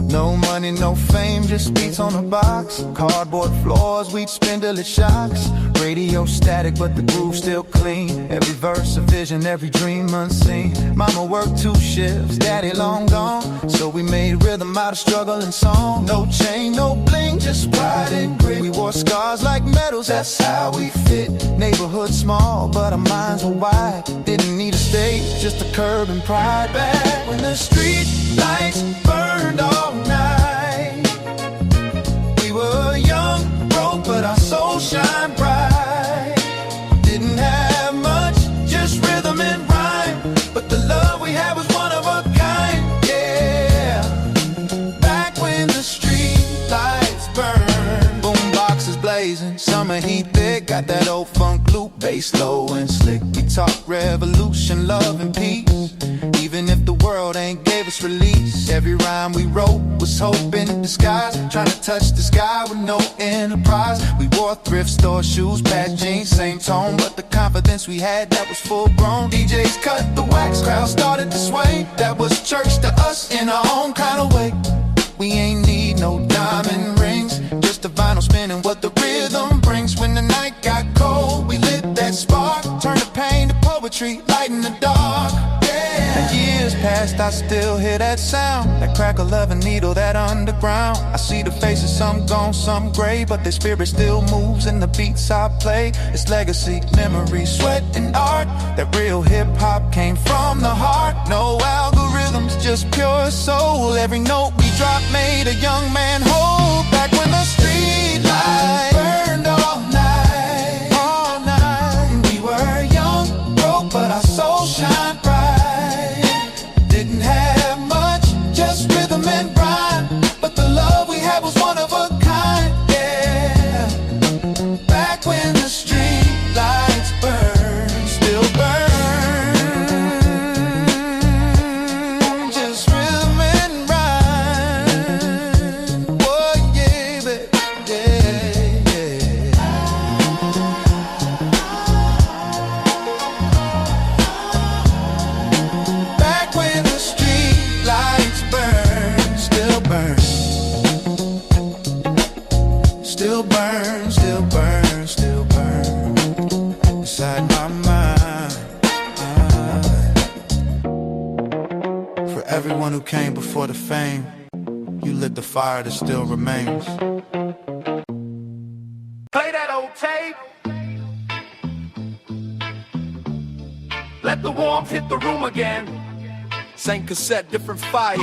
No money, no fame, just beats on the box. Cardboard floors, we'd spin till it shocks. Radio static, but the groove still clean. Every verse a vision, every dream unseen. Mama worked 2 shifts, daddy long gone, so we made rhythm out of struggle and song. No chain, no bling, just pride and grit. We wore scars like medals, that's how we fit. Neighborhood small, but our minds were wide. Didn't need a stage, just a curb and pride. Back when the street lights burned all night, we were young, broke, but our souls shine bright. Didn't have funk loop, bass low and slick. We talk revolution, love and peace. Even if the world ain't gave us release, every rhyme we wrote was hope in disguise. Trying to touch the sky with no enterprise. We wore thrift store shoes, bad jeans, same tone, but the confidence we had, that was full grown. DJs cut the wax, crowd started to sway. That was church to us in our own kind of way. We ain't need no diamond rings, just a vinyl spinning what the rhythm brings. When the night got cold, we lit that spark, turned the pain to poetry, light in the dark. And years past, I still hear that sound, that crackle of a needle, that underground. I see the faces, some gone, some gray, but their spirit still moves in the beats I play. It's legacy, memory, sweat, and art. That real hip-hop came from the heart. No algorithms, just pure soul. Every note we drop made a young man whole. Back when the street lights burned all night, all night. And we were young, broke, but our soul shine bright. Didn't have much, just rhythm and rhyme, but the love we had was one of a kind, yeah. Back when the street lights burn, still burn, just rhythm and rhyme. Oh yeah, baby, yeah, yeah. Back when the street lights burn, still burn, still burn, still burn, still burn inside my mind. For everyone who came before the fame, you lit the fire that still remains. Play that old tape. Let the warmth hit the room again. Same cassette, different fire.